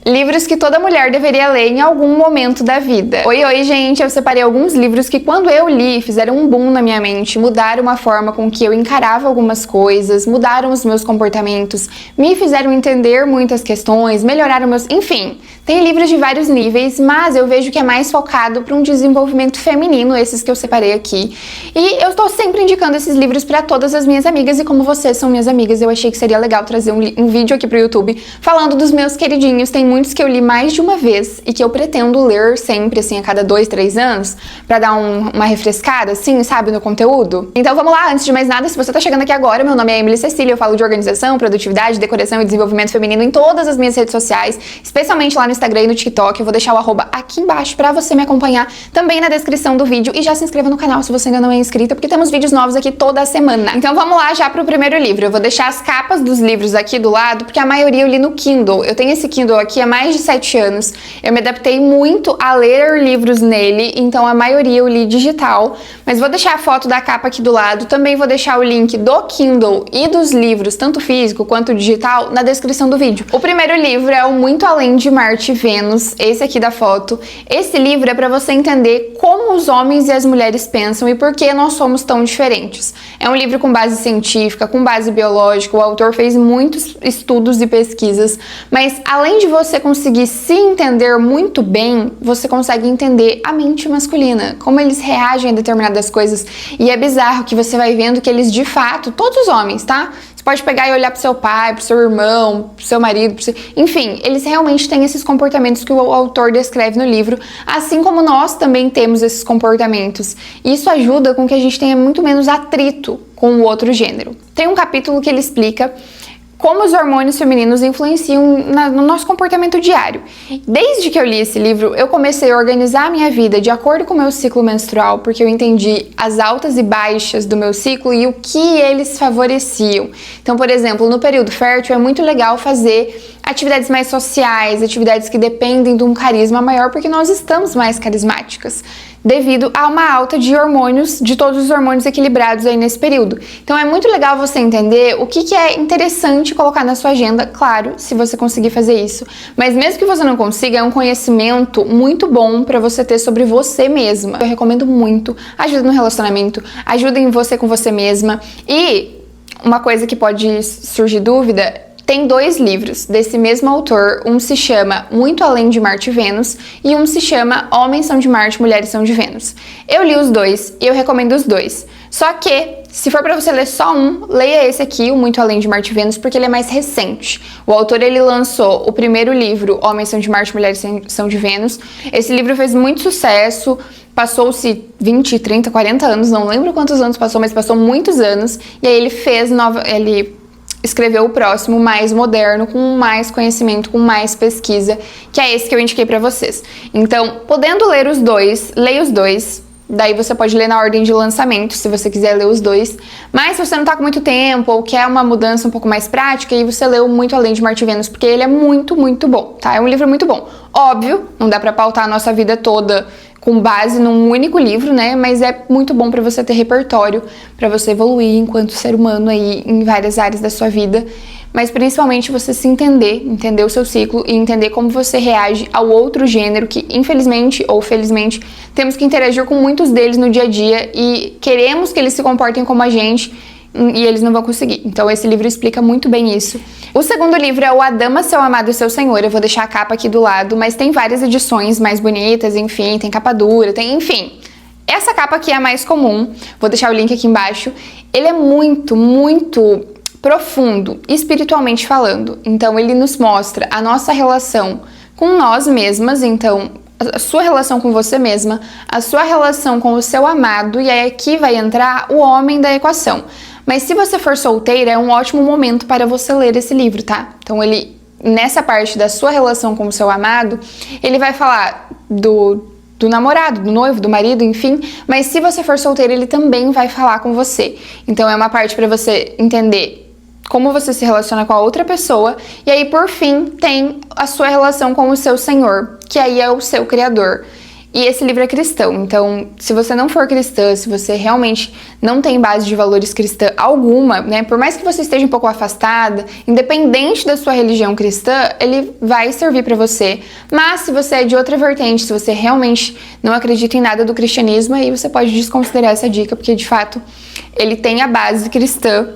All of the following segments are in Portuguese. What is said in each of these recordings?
Livros que toda mulher deveria ler em algum momento da vida. Oi, gente! Eu separei alguns livros que quando eu li, fizeram um boom na minha mente, mudaram a forma com que eu encarava algumas coisas, mudaram os meus comportamentos, me fizeram entender muitas questões, melhoraram meus... Enfim, tem livros de vários níveis, mas eu vejo que é mais focado para um desenvolvimento feminino, esses que eu separei aqui. E eu tô sempre indicando esses livros para todas as minhas amigas, e como vocês são minhas amigas, eu achei que seria legal trazer um vídeo aqui pro YouTube falando dos meus queridinhos. Tem muitos que eu li mais de uma vez e que eu pretendo ler sempre, assim, a cada 2, 3 anos, pra dar uma refrescada, assim, sabe, no conteúdo. Então vamos lá, antes de mais nada, se você tá chegando aqui agora, meu nome é Emily Cecília, eu falo de organização, produtividade, decoração e desenvolvimento feminino em todas as minhas redes sociais, especialmente lá no Instagram e no TikTok. Eu vou deixar o arroba aqui embaixo pra você me acompanhar, também na descrição do vídeo, e já se inscreva no canal se você ainda não é inscrita, porque temos vídeos novos aqui toda semana. Então vamos lá já pro primeiro livro. Eu vou deixar as capas dos livros aqui do lado, porque a maioria eu li no Kindle. Eu tenho esse Kindle aqui há mais de 7 anos. Eu me adaptei muito a ler livros nele, então a maioria eu li digital, mas vou deixar a foto da capa aqui do lado, também vou deixar o link do Kindle e dos livros, tanto físico quanto digital, na descrição do vídeo. O primeiro livro é o Muito Além de Marte e Vênus, esse aqui da foto. Esse livro é para você entender como os homens e as mulheres pensam e por que nós somos tão diferentes. É um livro com base científica, com base biológica, o autor fez muitos estudos e pesquisas, mas além de você conseguir se entender muito bem, você consegue entender a mente masculina, como eles reagem a determinadas coisas, e é bizarro que você vai vendo que eles de fato, todos os homens, tá? Você pode pegar e olhar pro seu pai, pro seu irmão, pro seu marido, enfim, eles realmente têm esses comportamentos que o autor descreve no livro, assim como nós também temos esses comportamentos. Isso ajuda com que a gente tenha muito menos atrito com o outro gênero. Tem um capítulo que ele explica como os hormônios femininos influenciam no nosso comportamento diário. Desde que eu li esse livro, eu comecei a organizar a minha vida de acordo com o meu ciclo menstrual, porque eu entendi as altas e baixas do meu ciclo e o que eles favoreciam. Então, por exemplo, no período fértil é muito legal fazer atividades mais sociais, atividades que dependem de um carisma maior, porque nós estamos mais carismáticas, devido a uma alta de hormônios, de todos os hormônios equilibrados aí nesse período. Então é muito legal você entender o que é interessante colocar na sua agenda, claro, se você conseguir fazer isso. Mas mesmo que você não consiga, é um conhecimento muito bom pra você ter sobre você mesma. Eu recomendo muito, ajuda no relacionamento, ajuda em você com você mesma. E uma coisa que pode surgir dúvida, tem 2 livros desse mesmo autor, um se chama Muito Além de Marte e Vênus e um se chama Homens são de Marte, Mulheres são de Vênus. Eu li os 2 e eu recomendo os 2. Só que, se for pra você ler só um, leia esse aqui, o Muito Além de Marte e Vênus, porque ele é mais recente. O autor, ele lançou o primeiro livro, Homens são de Marte, Mulheres são de Vênus. Esse livro fez muito sucesso, passou-se 20, 30, 40 anos, não lembro quantos anos passou, mas passou muitos anos, e aí ele escreveu o próximo, mais moderno, com mais conhecimento, com mais pesquisa, que é esse que eu indiquei pra vocês. Então, podendo ler os 2, leia os 2, daí você pode ler na ordem de lançamento, se você quiser ler os 2, mas se você não tá com muito tempo, ou quer uma mudança um pouco mais prática, aí você leu Muito Além de Marte e Vênus, porque ele é muito, muito bom, tá? É um livro muito bom. Óbvio, não dá pra pautar a nossa vida toda com base num único livro, né? Mas é muito bom para você ter repertório, para você evoluir enquanto ser humano aí em várias áreas da sua vida, mas principalmente você se entender o seu ciclo e entender como você reage ao outro gênero, que infelizmente ou felizmente temos que interagir com muitos deles no dia a dia e queremos que eles se comportem como a gente, e eles não vão conseguir. Então esse livro explica muito bem isso. O segundo livro é o A Dama, Seu Amado e Seu Senhor. Eu vou deixar a capa aqui do lado, mas tem várias edições mais bonitas, enfim, tem capa dura, enfim. Essa capa aqui é a mais comum, vou deixar o link aqui embaixo. Ele é muito, muito profundo, espiritualmente falando. Então ele nos mostra a nossa relação com nós mesmas, então a sua relação com você mesma, a sua relação com o seu amado, e aí aqui vai entrar o homem da equação. Mas se você for solteira, é um ótimo momento para você ler esse livro, tá? Então ele, nessa parte da sua relação com o seu amado, ele vai falar do namorado, do noivo, do marido, enfim, mas se você for solteira, ele também vai falar com você. Então é uma parte para você entender como você se relaciona com a outra pessoa, e aí por fim tem a sua relação com o seu Senhor, que aí é o seu Criador. E esse livro é cristão, então se você não for cristã, se você realmente não tem base de valores cristã alguma, né, por mais que você esteja um pouco afastada, independente da sua religião cristã, ele vai servir para você. Mas se você é de outra vertente, se você realmente não acredita em nada do cristianismo, aí você pode desconsiderar essa dica, porque de fato ele tem a base cristã,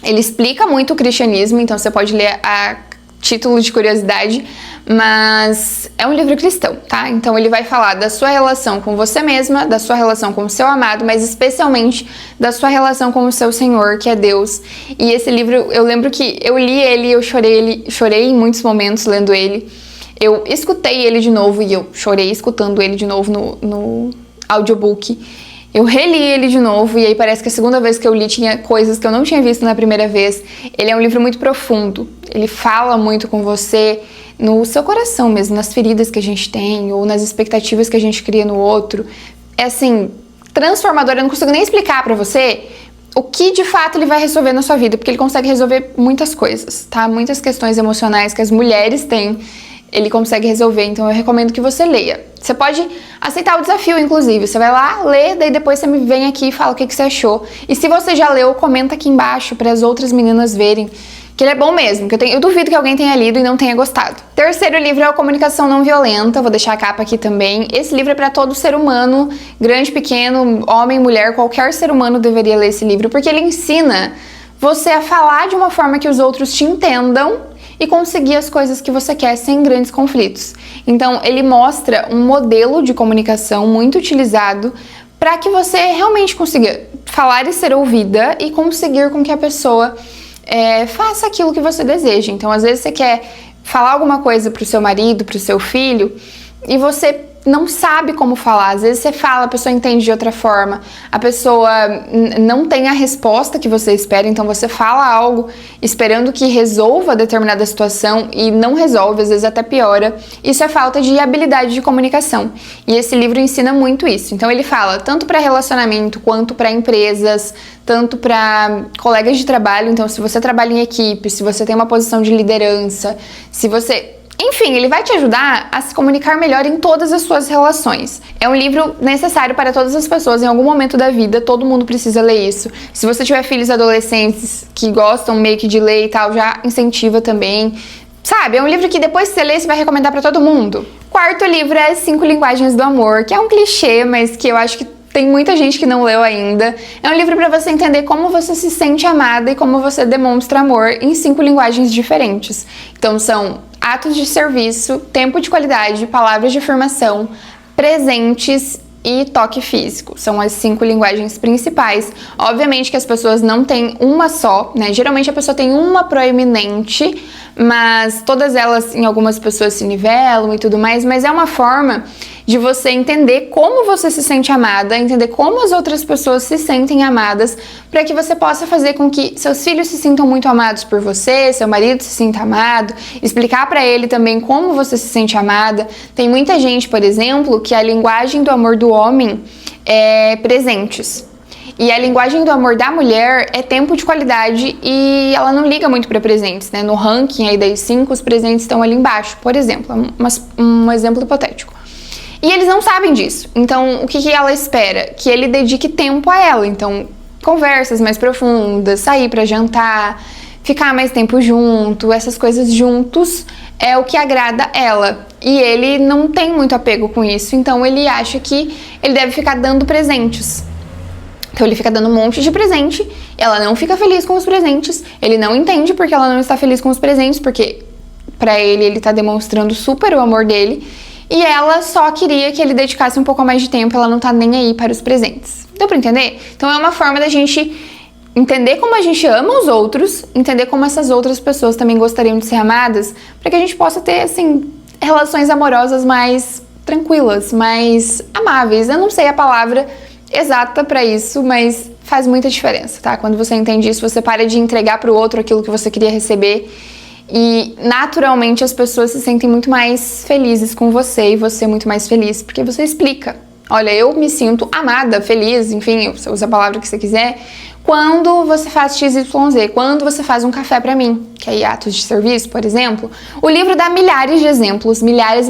ele explica muito o cristianismo, então você pode ler a título de curiosidade, mas é um livro cristão, tá? Então ele vai falar da sua relação com você mesma, da sua relação com o seu amado, mas especialmente da sua relação com o seu Senhor, que é Deus. E esse livro, eu lembro que eu li ele, eu chorei em muitos momentos lendo ele. Eu escutei ele de novo e eu chorei escutando ele de novo no audiobook. Eu reli ele de novo e aí parece que a segunda vez que eu li tinha coisas que eu não tinha visto na primeira vez. Ele é um livro muito profundo, ele fala muito com você no seu coração mesmo, nas feridas que a gente tem ou nas expectativas que a gente cria no outro. É assim, transformador, eu não consigo nem explicar pra você o que de fato ele vai resolver na sua vida, porque ele consegue resolver muitas coisas, tá? Muitas questões emocionais que as mulheres têm, ele consegue resolver, então eu recomendo que você leia. Você pode aceitar o desafio, inclusive. Você vai lá, lê, daí depois você me vem aqui e fala o que você achou. E se você já leu, comenta aqui embaixo para as outras meninas verem que ele é bom mesmo, que eu duvido que alguém tenha lido e não tenha gostado. Terceiro livro é a Comunicação Não Violenta, vou deixar a capa aqui também. Esse livro é para todo ser humano, grande, pequeno, homem, mulher, qualquer ser humano deveria ler esse livro, porque ele ensina você a falar de uma forma que os outros te entendam e conseguir as coisas que você quer sem grandes conflitos. Então, ele mostra um modelo de comunicação muito utilizado para que você realmente consiga falar e ser ouvida e conseguir com que a pessoa faça aquilo que você deseja. Então, às vezes você quer falar alguma coisa para o seu marido, para o seu filho, e você não sabe como falar. Às vezes você fala, a pessoa entende de outra forma, a pessoa não tem a resposta que você espera, então você fala algo esperando que resolva determinada situação e não resolve, às vezes até piora. Isso é falta de habilidade de comunicação. E esse livro ensina muito isso. Então ele fala tanto para relacionamento quanto para empresas, tanto para colegas de trabalho. Então se você trabalha em equipe, se você tem uma posição de liderança, se você... Enfim, ele vai te ajudar a se comunicar melhor em todas as suas relações. É um livro necessário para todas as pessoas em algum momento da vida, todo mundo precisa ler isso. Se você tiver filhos adolescentes que gostam meio que de ler e tal, já incentiva também. Sabe, é um livro que depois que você lê, você vai recomendar para todo mundo. Quarto livro é 5 Linguagens do Amor, que é um clichê, mas que eu acho que tem muita gente que não leu ainda. É um livro para você entender como você se sente amada e como você demonstra amor em 5 linguagens diferentes. Então são atos de serviço, tempo de qualidade, palavras de afirmação, presentes e toque físico. São as 5 linguagens principais. Obviamente que as pessoas não têm uma só, né? Geralmente a pessoa tem uma proeminente, mas todas elas em algumas pessoas se nivelam e tudo mais, mas é uma forma de você entender como você se sente amada, entender como as outras pessoas se sentem amadas, para que você possa fazer com que seus filhos se sintam muito amados por você, seu marido se sinta amado, explicar para ele também como você se sente amada. Tem muita gente, por exemplo, que a linguagem do amor do homem é presentes. E a linguagem do amor da mulher é tempo de qualidade e ela não liga muito para presentes, né? No ranking aí das 5, os presentes estão ali embaixo, por exemplo, um exemplo hipotético. E eles não sabem disso. Então, o que ela espera? Que ele dedique tempo a ela. Então, conversas mais profundas, sair para jantar, ficar mais tempo junto, essas coisas juntos é o que agrada ela. E ele não tem muito apego com isso, então ele acha que ele deve ficar dando presentes. Então ele fica dando um monte de presente, ela não fica feliz com os presentes, ele não entende porque ela não está feliz com os presentes, porque pra ele tá demonstrando super o amor dele, e ela só queria que ele dedicasse um pouco mais de tempo, ela não tá nem aí para os presentes. Deu pra entender? Então é uma forma da gente entender como a gente ama os outros, entender como essas outras pessoas também gostariam de ser amadas, para que a gente possa ter, assim, relações amorosas mais tranquilas, mais amáveis. Eu não sei a palavra exata para isso, mas faz muita diferença, tá? Quando você entende isso, você para de entregar pro outro aquilo que você queria receber e naturalmente as pessoas se sentem muito mais felizes com você e você muito mais feliz, porque você explica. Olha, eu me sinto amada, feliz, enfim, você usa a palavra que você quiser, Quando você faz XYZ, quando você faz um café pra mim, que é atos de serviço, por exemplo, o livro dá milhares de exemplos, milhares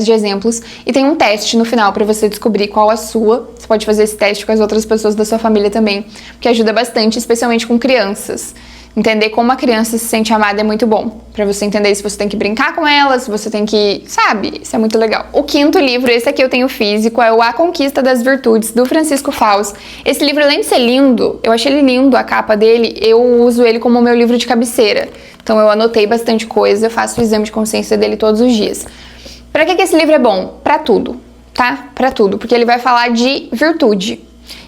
de exemplos, e tem um teste no final pra você descobrir qual a sua. Você pode fazer esse teste com as outras pessoas da sua família também, porque ajuda bastante, especialmente com crianças. Entender como a criança se sente amada é muito bom. Pra você entender se você tem que brincar com ela, se você tem que... Sabe? Isso é muito legal. O quinto livro, esse aqui eu tenho físico, é o A Conquista das Virtudes, do Francisco Faus. Esse livro, além de ser lindo, eu achei ele lindo, a capa dele, eu uso ele como meu livro de cabeceira. Então eu anotei bastante coisa, faço o exame de consciência dele todos os dias. Pra que esse livro é bom? Pra tudo, tá? Pra tudo. Porque ele vai falar de virtude.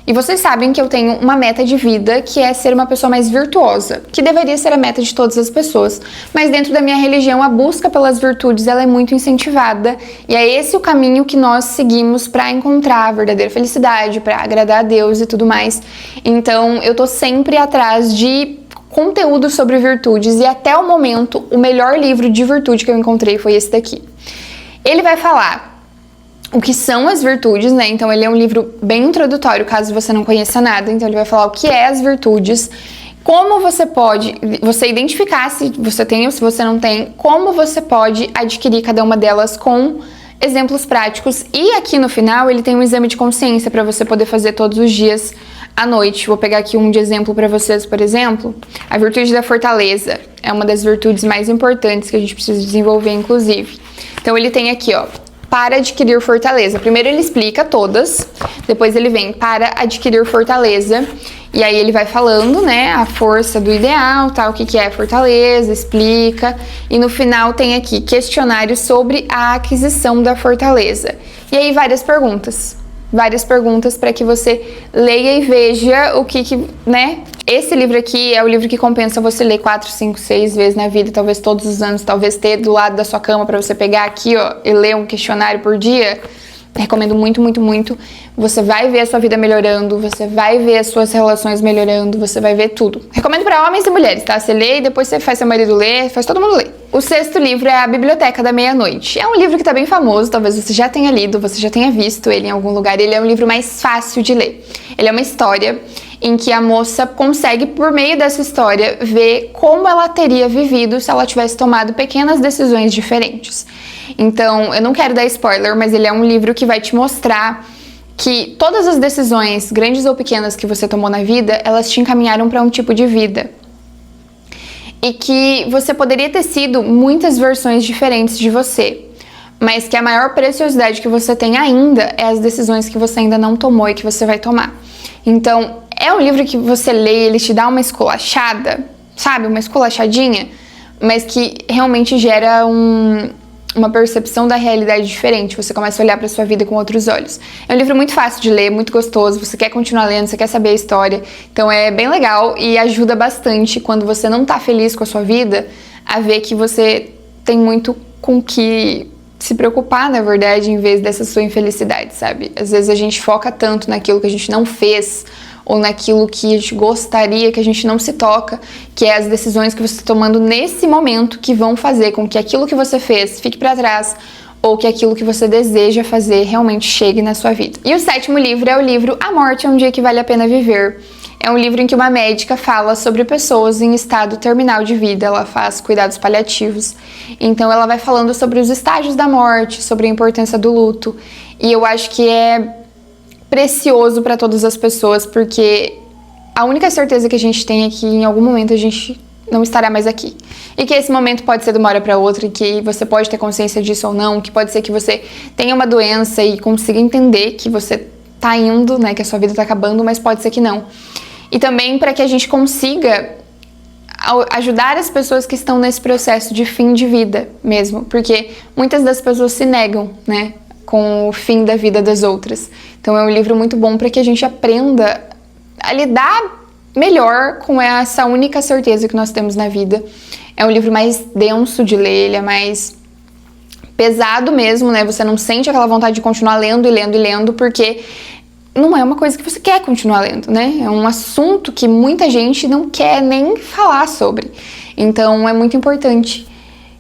E vocês sabem que eu tenho uma meta de vida que é ser uma pessoa mais virtuosa, que deveria ser a meta de todas as pessoas. Mas dentro da minha religião, a busca pelas virtudes ela é muito incentivada e é esse o caminho que nós seguimos para encontrar a verdadeira felicidade, para agradar a Deus e tudo mais. Então, eu tô sempre atrás de conteúdo sobre virtudes e até o momento, o melhor livro de virtude que eu encontrei foi esse daqui. Ele vai falar o que são as virtudes, né? Então ele é um livro bem introdutório, caso você não conheça nada. Então ele vai falar o que é as virtudes, como você identificar se você tem ou se você não tem, como você pode adquirir cada uma delas com exemplos práticos. E aqui no final ele tem um exame de consciência para você poder fazer todos os dias à noite. Vou pegar aqui um de exemplo para vocês, por exemplo. A virtude da fortaleza é uma das virtudes mais importantes que a gente precisa desenvolver, inclusive. Então ele tem aqui, ó, para adquirir fortaleza. Primeiro ele explica todas, depois ele vem para adquirir fortaleza, e aí ele vai falando, né, a força do ideal, tal, o que é fortaleza, explica, e no final tem aqui questionário sobre a aquisição da fortaleza. E aí várias perguntas para que você leia e veja o que, né? Esse livro aqui é o livro que compensa você ler 4, 5, 6 vezes na vida, talvez todos os anos, talvez ter do lado da sua cama para você pegar aqui, ó, e ler um questionário por dia. Recomendo muito, muito, muito. Você vai ver a sua vida melhorando, você vai ver as suas relações melhorando, você vai ver tudo. Recomendo para homens e mulheres, tá? Você lê e depois você faz seu marido ler, faz todo mundo ler. O sexto livro é A Biblioteca da Meia-Noite. É um livro que tá bem famoso, talvez você já tenha lido, você já tenha visto ele em algum lugar. Ele é um livro mais fácil de ler. Ele é uma história em que a moça consegue, por meio dessa história, ver como ela teria vivido se ela tivesse tomado pequenas decisões diferentes. Então, eu não quero dar spoiler, mas ele é um livro que vai te mostrar que todas as decisões, grandes ou pequenas, que você tomou na vida, elas te encaminharam para um tipo de vida. E que você poderia ter sido muitas versões diferentes de você, mas que a maior preciosidade que você tem ainda é as decisões que você ainda não tomou e que você vai tomar. Então, é um livro que você lê, ele te dá uma esculachada, sabe? Uma esculachadinha, mas que realmente gera uma percepção da realidade diferente. Você começa a olhar para sua vida com outros olhos. É um livro muito fácil de ler, muito gostoso. Você quer continuar lendo, você quer saber a história. Então é bem legal e ajuda bastante quando você não tá feliz com a sua vida a ver que você tem muito com que se preocupar, na verdade, em vez dessa sua infelicidade, sabe? Às vezes a gente foca tanto naquilo que a gente não fez ou naquilo que a gente gostaria, que a gente não se toca, que é as decisões que você está tomando nesse momento que vão fazer com que aquilo que você fez fique para trás ou que aquilo que você deseja fazer realmente chegue na sua vida. E o sétimo livro é o livro A Morte é um Dia que Vale a Pena Viver. É um livro em que uma médica fala sobre pessoas em estado terminal de vida, ela faz cuidados paliativos. Então ela vai falando sobre os estágios da morte, sobre a importância do luto. E eu acho que é precioso para todas as pessoas, porque a única certeza que a gente tem é que em algum momento a gente não estará mais aqui. E que esse momento pode ser de uma hora para outra, e que você pode ter consciência disso ou não, que pode ser que você tenha uma doença e consiga entender que você tá indo, né, que a sua vida tá acabando, mas pode ser que não. E também para que a gente consiga ajudar as pessoas que estão nesse processo de fim de vida mesmo, porque muitas das pessoas se negam, né, com o fim da vida das outras. Então é um livro muito bom para que a gente aprenda a lidar melhor com essa única certeza que nós temos na vida. É um livro mais denso de ler, ele é mais pesado mesmo, né? Você não sente aquela vontade de continuar lendo e lendo e lendo, porque não é uma coisa que você quer continuar lendo, né? É um assunto que muita gente não quer nem falar sobre. Então é muito importante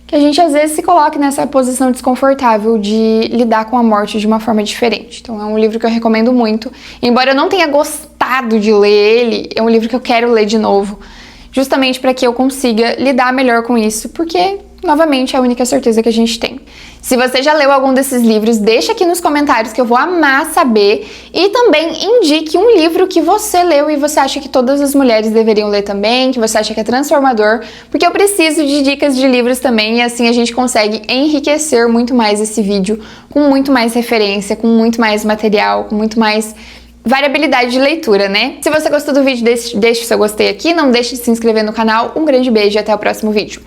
que a gente às vezes se coloque nessa posição desconfortável de lidar com a morte de uma forma diferente. Então é um livro que eu recomendo muito. Embora eu não tenha gostado enjoado de ler ele, é um livro que eu quero ler de novo, justamente para que eu consiga lidar melhor com isso, porque, novamente, é a única certeza que a gente tem. Se você já leu algum desses livros, deixa aqui nos comentários que eu vou amar saber. E também indique um livro que você leu e você acha que todas as mulheres deveriam ler também, que você acha que é transformador, porque eu preciso de dicas de livros também e assim a gente consegue enriquecer muito mais esse vídeo, com muito mais referência, com muito mais material, com muito mais variabilidade de leitura, né? Se você gostou do vídeo, deixe seu gostei aqui, não deixe de se inscrever no canal. Um grande beijo e até o próximo vídeo.